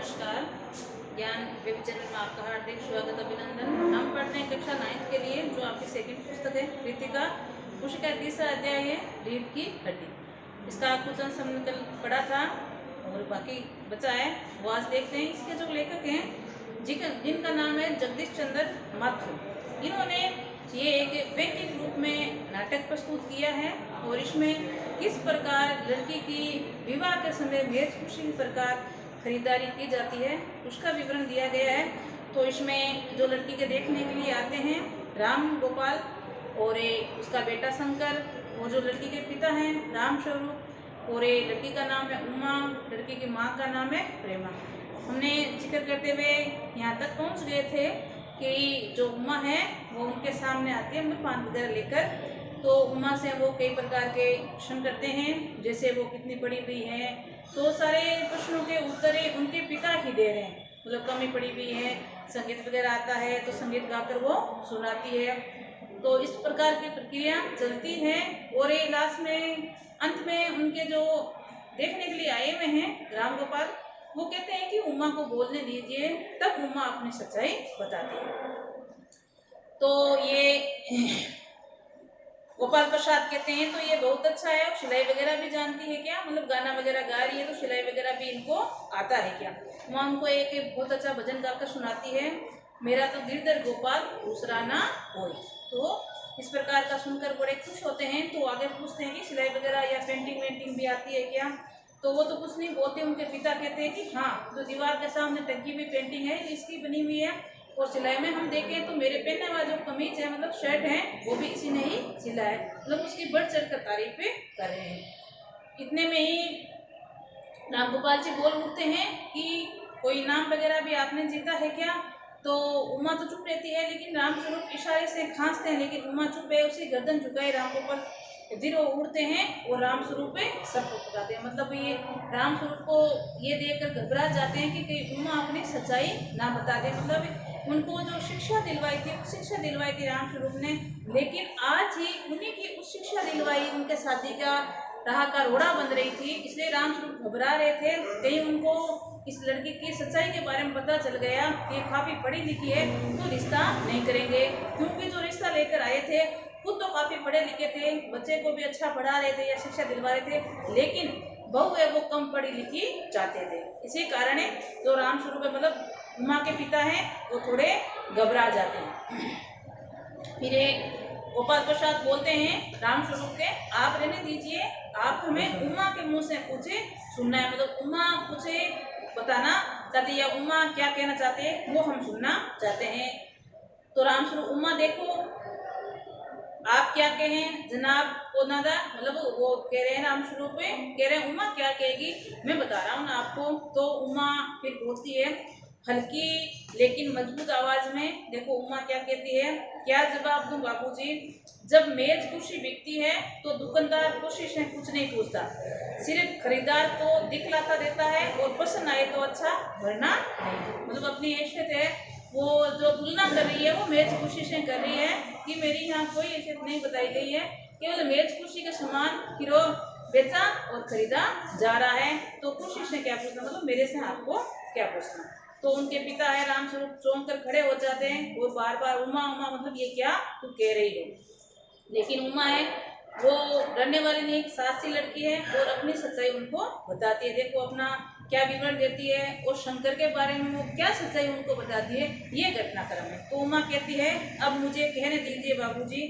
नमस्कार। ज्ञान web channel में आपका हार्दिक स्वागत अभिनंदन। हम पढ़ते हैं कक्षा 9th के लिए, जो आपकी सेकंड पुस्तक है कृतिका। उसी का तीसरा अध्याय है रीढ़ की हड्डी। इसका कुछ अंश हमने कल पढ़ा था और बाकी बचा है वो आज देखते हैं। इसके जो लेखक हैं जिनका नाम है जगदीश चंद्र माथुर। इन्होंने ये एक व्यंग्य रूप में नाटक प्रस्तुत किया है और इसमें किस प्रकार लड़की की विवाह के समय वेशभूषा प्रकार खरीदारी की जाती है उसका विवरण दिया गया है। तो इसमें जो लड़की के देखने के लिए आते हैं राम गोपाल और उसका बेटा शंकर, और जो लड़की के पिता हैं राम स्वरूप, और लड़की का नाम है उमा, लड़की की माँ का नाम है प्रेमा। हमने जिक्र करते हुए यहाँ तक पहुँच गए थे कि जो उमा है वो उनके सामने आती है पान वगैरह लेकर। तो उमा से वो कई प्रकार के प्रश्न करते हैं, जैसे वो कितनी पढ़ी हुई है। तो सारे प्रश्नों के उत्तर उनके पिता ही दे रहे हैं, मतलब कम ही पढ़ी हुई है, संगीत वगैरह आता है तो संगीत गाकर वो सुनाती है। तो इस प्रकार की प्रक्रिया चलती है और ये लास्ट में अंत में उनके जो देखने के लिए आए हुए हैं राम गोपाल, वो कहते हैं कि उमा को बोलने दीजिए, तब उमा अपनी सच्चाई बताती है। तो ये गोपाल प्रसाद कहते हैं तो ये बहुत अच्छा है, सिलाई वगैरह भी जानती है क्या, मतलब गाना वगैरह गा रही है तो सिलाई वगैरह भी इनको आता है क्या। वहाँ उनको एक बहुत अच्छा भजन गाकर सुनाती है, मेरा तो गिरधर गोपाल दूसरा ना कोई। तो इस प्रकार का सुनकर बड़े खुश होते हैं। तो आगे पूछते हैं कि सिलाई वगैरह या पेंटिंग वेंटिंग भी आती है क्या। तो वो तो कुछ नहीं बोलते, उनके पिता कहते हैं कि हाँ, जो दीवार के सामने टंकी हुई पेंटिंग है इसकी बनी हुई है, और सिलाई में हम देखें तो मेरे पहनने वाला जो कमीज है, मतलब शर्ट है, वो भी इसी ने ही सिला है। मतलब उसकी बढ़ चढ़ कर तारीफें कर रहे हैं। इतने में ही राम गोपाल जी बोल उठते हैं कि कोई इनाम वगैरह भी आपने जीता है क्या। तो उमा तो चुप रहती है, लेकिन राम स्वरूप इशारे से खांसते हैं, लेकिन उमा चुप है, उसी गर्दन झुकाए राम गोपाल फिर वो उड़ते हैं और राम स्वरूप पे सबको पकाते हैं। मतलब ये राम स्वरूप को ये देखकर घबरा जाते हैं कि कहीं उमा अपनी सच्चाई ना बता दे। मतलब उनको जो शिक्षा दिलवाई थी, शिक्षा दिलवाई थी राम स्वरूप ने, लेकिन आज ही उन्हीं की उस शिक्षा दिलवाई उनके शादी का राह का रोड़ा बन रही थी, इसलिए राम स्वरूप घबरा रहे थे कहीं उनको इस लड़की की सच्चाई के बारे में पता चल गया कि काफी पढ़ी लिखी है तो रिश्ता नहीं करेंगे। क्योंकि जो रिश्ता लेकर आए थे खुद तो काफी पढ़े लिखे थे, बच्चे को भी अच्छा पढ़ा रहे थे या शिक्षा दिलवा रहे थे, लेकिन बहू है वो कम पढ़ी लिखी चाहते थे। इसी कारण जो राम स्वरूप मतलब उमा के पिता हैं वो थोड़े घबरा जाते हैं। फिर गोपाल प्रसाद बोलते हैं राम स्वरूप के, आप रहने दीजिए, आप हमें उमा के मुंह से पूछे, सुनना है, मतलब उमा पूछे बताना चाहते हैं या उमा क्या कहना चाहते हैं वो हम सुनना चाहते हैं। तो राम स्वरूप, उमा देखो आप क्या कहें जनाब को नादा, मतलब वो कह रहे हैं राम स्वरूप पे, कह रहे हैं उमा क्या कहेगी मैं बता रहा हूँ ना आपको। तो उमा फिर बोलती है हल्की लेकिन मजबूत आवाज में, देखो उमा क्या कहती है, क्या जवाब दूं बाबूजी, जब मेज कुर्सी बिकती है तो दुकानदार कुर्सी से कुछ नहीं पूछता, सिर्फ खरीदार को दिखलाता रहता है और पसंद आए तो अच्छा वरना नहीं। मतलब अपनी हैसियत है वो जो तुलना कर रही है वो मेज कुर्सी से कर रही है कि मेरी यहाँ कोई हैसियत नहीं बताई गई है, केवल मेज कुर्सी के समान हीरो बेचा और खरीदा जा रहा है, तो कुर्सी से क्या पूछना, मतलब मेरे से आपको क्या पूछना। तो उनके पिता है राम स्वरूप चौंक कर खड़े हो जाते हैं, वो बार बार उमा उमा, मतलब ये क्या तू कह रही हो। लेकिन उमा है वो डरने वाली नहीं, एक साहसी लड़की है और अपनी सच्चाई उनको बताती है। देखो अपना क्या विवरण देती है और शंकर के बारे में वो क्या सच्चाई उनको बताती है, ये घटनाक्रम है। तो उमा कहती है अब मुझे कहने दीजिए बाबूजी,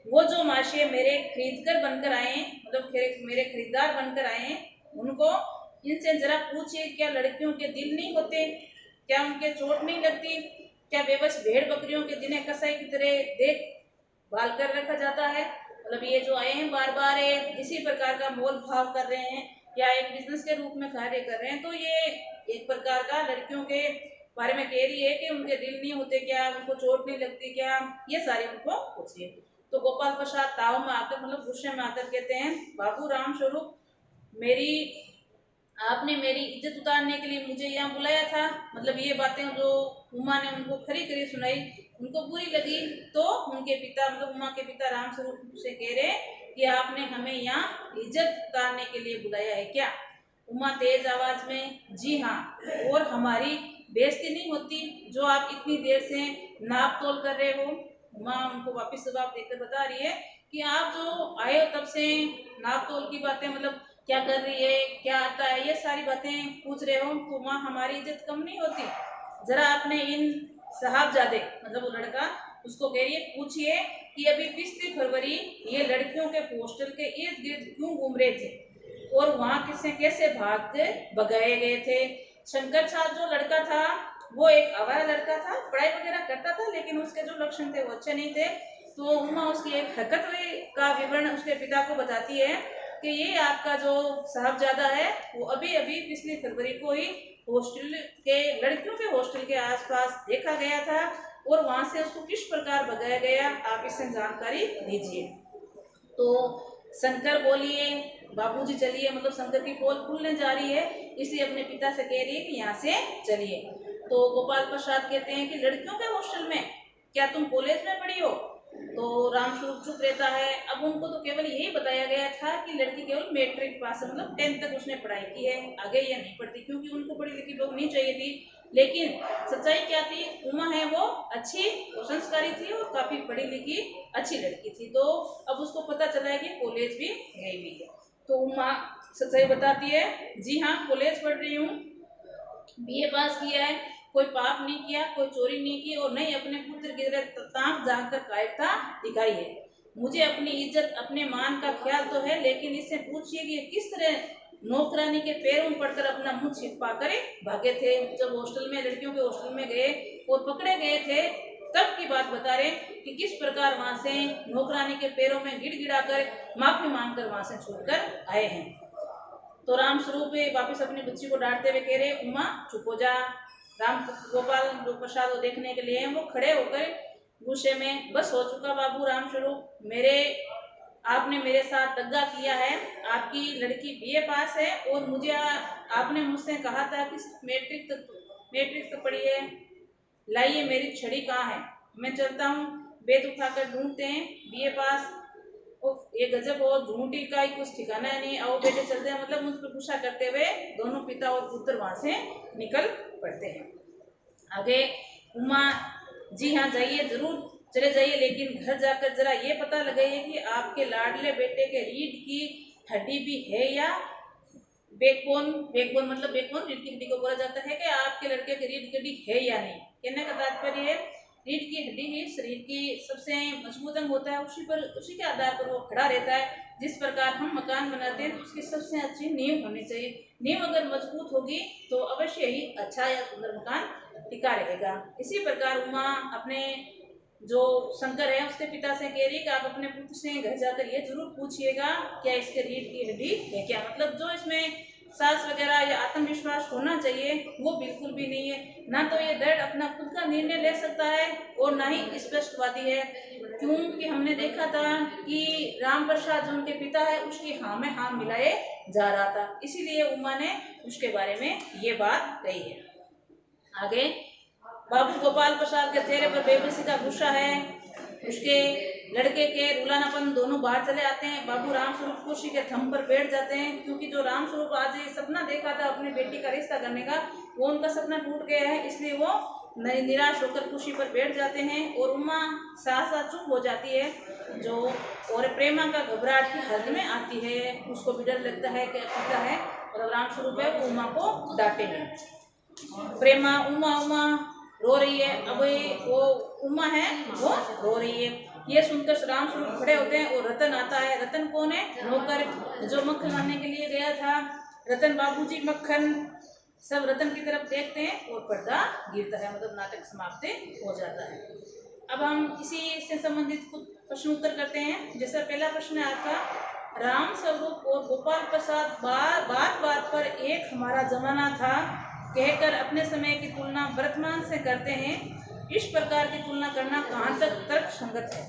वो जो माशे मेरे खरीदकर बनकर आए हैं, मतलब मेरे खरीदार बनकर आए हैं, उनको इनसे जरा पूछिए क्या लड़कियों के दिल नहीं होते, क्या उनके चोट नहीं लगती, क्या बेबस भेड़ बकरियों के जिन्हें कसाई की तरह देख भाल कर रखा जाता है। मतलब ये जो आए हैं बार बार इसी प्रकार का मोल भाव कर रहे हैं या एक बिजनेस के रूप में कार्य कर रहे हैं। तो ये एक प्रकार का लड़कियों के बारे में कह रही है कि उनके दिल नहीं होते क्या, उनको चोट नहीं लगती क्या, ये सारी उनको पूछिए। तो गोपाल प्रसाद ताव में आकर, मतलब गुस्से में आकर कहते हैं बाबू राम स्वरूप, मेरी आपने मेरी इज्जत उतारने के लिए मुझे यहाँ बुलाया था। मतलब ये बातें जो उमा ने उनको खरी खरी सुनाई उनको बुरी लगी, तो उनके पिता मतलब उमा के पिता राम स्वरूप से कह रहे कि आपने हमें यहाँ इज्जत उतारने के लिए बुलाया है क्या। उमा तेज आवाज में, जी हाँ, और हमारी बेइज्जती नहीं होती जो आप इतनी देर से नाप तोल कर रहे हो। उमा उनको वापस जवाब देकर बता रही है कि आप जो आए हो तब से नाप तोल की बातें, मतलब क्या कर रही है, क्या आता है, ये सारी बातें पूछ रहे हो, तो वहाँ हमारी इज्जत कम नहीं होती। जरा आपने इन साहबजादे, मतलब वो लड़का उसको कह रही है, पूछिए कि अभी 20 फरवरी ये लड़कियों के हॉस्टल के इर्द गिर्द क्यों घूम रहे थे और वहाँ किससे कैसे भाग के भगाए गए थे। शंकर छात्र जो लड़का था वो एक आवारा लड़का था, पढ़ाई वगैरह करता था, लेकिन उसके जो लक्षण थे वो अच्छे नहीं थे। तो उमा उसकी एक हरकत का विवरण उसके पिता को बताती है कि ये आपका जो साहबजादा है वो अभी अभी पिछली फरवरी को ही हॉस्टल के, लड़कियों के हॉस्टल के आसपास देखा गया था और वहां से उसको किस प्रकार भगाया गया, आप इससे जानकारी दीजिए। तो शंकर बोलिए, बाबूजी चलिए, मतलब शंकर की पोल खुलने जा रही है, इसलिए अपने पिता से कह रही है कि यहाँ से चलिए। तो गोपाल प्रसाद कहते हैं कि लड़कियों के हॉस्टल में, क्या तुम कॉलेज में पढ़ी हो? तो रामस्वरूप चुप रहता है। अब उनको तो केवल यही बताया गया था कि लड़की केवल मैट्रिक पास है, मतलब 10th तक उसने पढ़ाई की है, आगे ये नहीं पढ़ती, क्योंकि उनको पढ़ी लिखी बहू नहीं चाहिए थी। लेकिन सच्चाई क्या थी, उमा है वो अच्छी और संस्कारी थी और काफी पढ़ी लिखी अच्छी लड़की थी। तो अब उसको पता चला है कि कॉलेज भी गई हुई है। तो उमा सच्चाई बताती है, जी हाँ, कॉलेज पढ़ रही हूँ, बीए पास किया है, कोई पाप नहीं किया, कोई चोरी नहीं की और नहीं अपने पुत्र की तरह ताक जानकर कायरता दिखाई है। मुझे अपनी इज्जत अपने मान का ख्याल तो है, लेकिन इससे पूछिए कि किस तरह नौकरानी के पैरों में पड़कर अपना मुंह छिपा कर भागे थे। जब हॉस्टल में, लड़कियों के हॉस्टल में गए और पकड़े गए थे, तब की बात बता रहे कि किस प्रकार वहां से नौकरानी के पैरों में गिड़गिड़ा कर माफी मांगकर वहां से छूटकर आए हैं। तो राम स्वरूप वापिस अपनी बच्ची को डांटते हुए कह रहे, उमा चुप हो जा। राम गोपाल प्रसाद को देखने के लिए वो खड़े होकर गुस्से में, बस हो चुका बाबू राम स्वरूप, आपने मेरे साथ दगा किया है। आपकी लड़की बीए पास है और मुझे आपने मुझसे कहा था कि मैट्रिक तक पढ़ी है। लाइए मेरी छड़ी कहाँ है, मैं चलता हूँ, वेद उठाकर ढूंढते हैं। बीए पास, ये गजब हो, झूठी का ही कुछ ठिकाना नहीं। आओ बेटे चलते हैं, मतलब मुझ पर गुस्सा करते हुए दोनों पिता और पुत्र वहां से निकल पड़ते हैं। आगे उमा, जी हाँ जाइए, जरूर चले जाइए, लेकिन घर जाकर जरा ये पता लगाइए कि आपके लाडले बेटे के रीढ़ की हड्डी भी है या बैकबोन, मतलब बैकबोन रीढ़ की हड्डी को बोला जाता है कि आपके लड़के की रीढ़ की हड्डी है या नहीं। कहने का तात्पर्य है, रीढ़ की हड्डी ही शरीर की सबसे मजबूत अंग होता है, उसी के आधार पर वो खड़ा रहता है। जिस प्रकार हम मकान बनाते हैं, उसकी सबसे अच्छी नींव होनी चाहिए। नींव अगर मजबूत होगी तो अवश्य ही अच्छा या सुंदर मकान टिका रहेगा। इसी प्रकार उमा अपने जो शंकर है उसके पिता से कह रही कि आप अपने पुत्र से घर जाकर ये जरूर पूछिएगा क्या इसके रीढ़ की हड्डी है क्या, मतलब जो इसमें साहस वगैरह या आत्मविश्वास होना चाहिए वो बिल्कुल भी नहीं है। ना तो ये दृढ़ अपना खुद का निर्णय ले सकता है और ना ही स्पष्टवादी है, क्योंकि हमने देखा था कि राम प्रसाद जो उनके पिता है उसकी हाँ में हाँ मिलाए जा रहा था, इसीलिए उमा ने उसके बारे में ये बात कही है। आगे बाबू गोपाल प्रसाद के चेहरे पर बेबसी का गुस्सा है, उसके लड़के के रुलानापन दोनों बाहर चले आते हैं। बाबू रामस्वरूप कुर्सी के थंब पर बैठ जाते हैं, क्योंकि जो रामस्वरूप आज ये सपना देखा था अपनी बेटी का रिश्ता करने का, वो उनका सपना टूट गया है, इसलिए वो निराश होकर कुर्सी पर बैठ जाते हैं और उमा सहसा चुप हो जाती है। जो और प्रेमा का घबराहट की हद में आती है, उसको भी डर लगता है कि पिता है और रामस्वरूप है वो उमा को डांटेंगे। प्रेमा उमा रो रही है, अब वो उमा है वो रो रही है। ये सुनकर राम स्वरूप खड़े होते हैं और रतन आता है। रतन कौन है? नौकर जो मक्खन लाने के लिए गया था। रतन बाबूजी मक्खन, सब रतन की तरफ देखते हैं और पर्दा गिरता है, मतलब नाटक समाप्त हो जाता है। अब हम इसी से संबंधित कुछ प्रश्न उत्तर करते हैं। जैसा पहला प्रश्न आया था, राम स्वरूप और गोपाल प्रसाद बात पर एक हमारा जमाना था कहकर अपने समय की तुलना वर्तमान से करते हैं, इस प्रकार की तुलना करना कहाँ तक तर्क संगत है?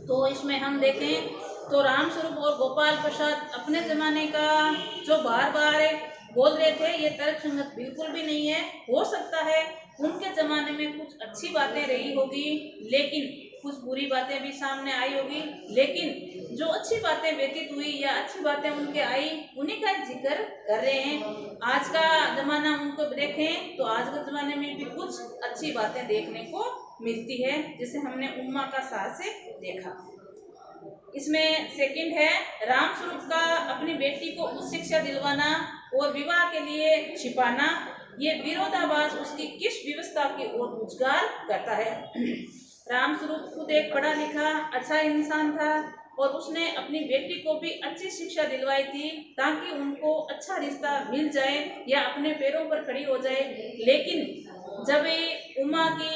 तो इसमें हम देखें तो राम स्वरूप और गोपाल प्रसाद अपने जमाने का जो बार बोल रहे थे, ये तर्क संगत बिल्कुल भी नहीं है। हो सकता है उनके जमाने में कुछ अच्छी बातें रही होगी, लेकिन कुछ बुरी बातें भी सामने आई होगी, लेकिन जो अच्छी बातें व्यतीत हुई या अच्छी बातें उनके आई उन्हीं का जिक्र कर रहे हैं। आज का जमाना उनको देखें तो आज के जमाने में भी कुछ अच्छी बातें देखने को मिलती है, जिसे हमने उम्मा का साहस से देखा। इसमें सेकंड है राम स्वरूप का अपनी बेटी को उच्च शिक्षा दिलवाना और विवाह के लिए छिपाना, ये विरोधाभास उसकी किस व्यवस्था की ओर उजागर करता है। राम स्वरूप खुद एक पढ़ा लिखा अच्छा इंसान था और उसने अपनी बेटी को भी अच्छी शिक्षा दिलवाई थी ताकि उनको अच्छा रिश्ता मिल जाए या अपने पैरों पर खड़ी हो जाए। लेकिन जब ये उमा की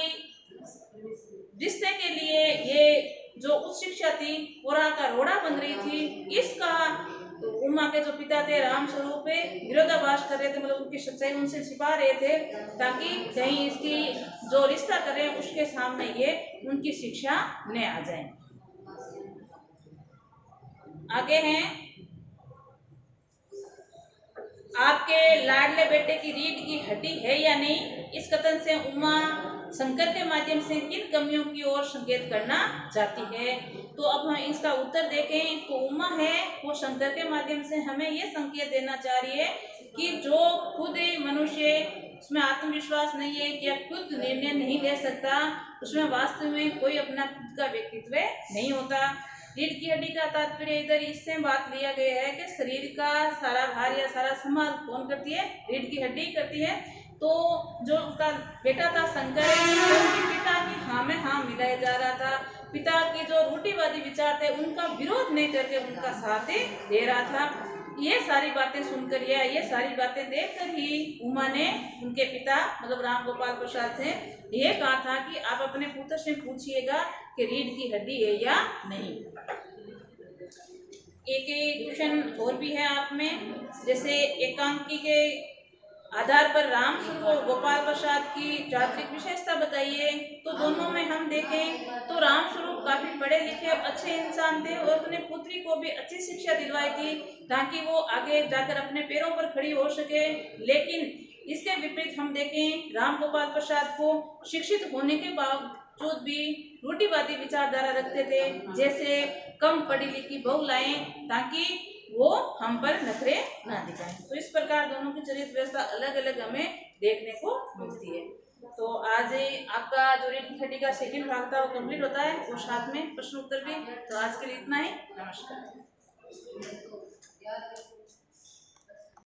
रिश्ते के लिए ये जो उच्च शिक्षा थी कोरा का रोड़ा बन रही थी, इसका उमा के जो पिता थे राम स्वरूप विरोधाभास कर रहे थे, मतलब उनकी सच्चाई उनसे छिपा रहे थे ताकि कहीं इसकी जो रिश्ता करें उसके सामने ये उनकी शिक्षा न आ जाए। आगे हैं आपके लाडले बेटे की रीढ़ की हड्डी है या नहीं, इस कथन से उमा शंकर के माध्यम से किन कमियों की ओर संकेत करना चाहती है। तो अब हम इसका उत्तर देखें तो उमा है वो शंकर के माध्यम से हमें ये संकेत देना चाह रही है कि जो खुद मनुष्य उसमें आत्मविश्वास नहीं है कि खुद निर्णय नहीं ले सकता, उसमें वास्तव में कोई अपना खुद का व्यक्तित्व नहीं होता। रीढ़ की हड्डी का तात्पर्य इधर इससे बात लिया गया है कि शरीर का सारा भार या सारा संभाल कौन करती है, रीढ़ की हड्डी करती है। तो जो उसका बेटा था शंकर, उनके पिता की हाँ में हाँ मिलाया जा रहा था, पिता के जो रूढ़िवादी विचार थे उनका विरोध नहीं करके उनका साथ दे रहा था। ये सारी बातें सुनकर या ये सारी बातें देखकर ही उमा ने उनके पिता मतलब राम गोपाल प्रसाद से ये कहा था कि आप अपने पुत्र से पूछिएगा कि रीढ़ की हड्डी है या नहीं। एक क्वेश्चन और भी है आप में, जैसे एकांकी के आधार पर राम स्वरूप और गोपाल प्रसाद की चारित्रिक विशेषता बताइए। तो दोनों में हम देखें तो राम स्वरूप काफी पढ़े लिखे और अच्छे इंसान थे और अपने पुत्री को भी अच्छी शिक्षा दिलवाई थी ताकि वो आगे जाकर अपने पैरों पर खड़ी हो सके। लेकिन इसके विपरीत हम देखें राम गोपाल प्रसाद को शिक्षित होने के बावजूद भी रूढ़िवादी विचारधारा रखते थे, जैसे कम पढ़ी लिखी बहू लाएं ताकि वो हम पर नखरे ना दिखाएं। तो इस प्रकार दोनों की चरित्र व्यवस्था अलग अलग हमें देखने को मिलती है। तो आज आपका जो रीढ़ की हड्डी का सेकंड भाग था वो कंप्लीट होता है और साथ में प्रश्न उत्तर भी। तो आज के लिए इतना ही, नमस्कार।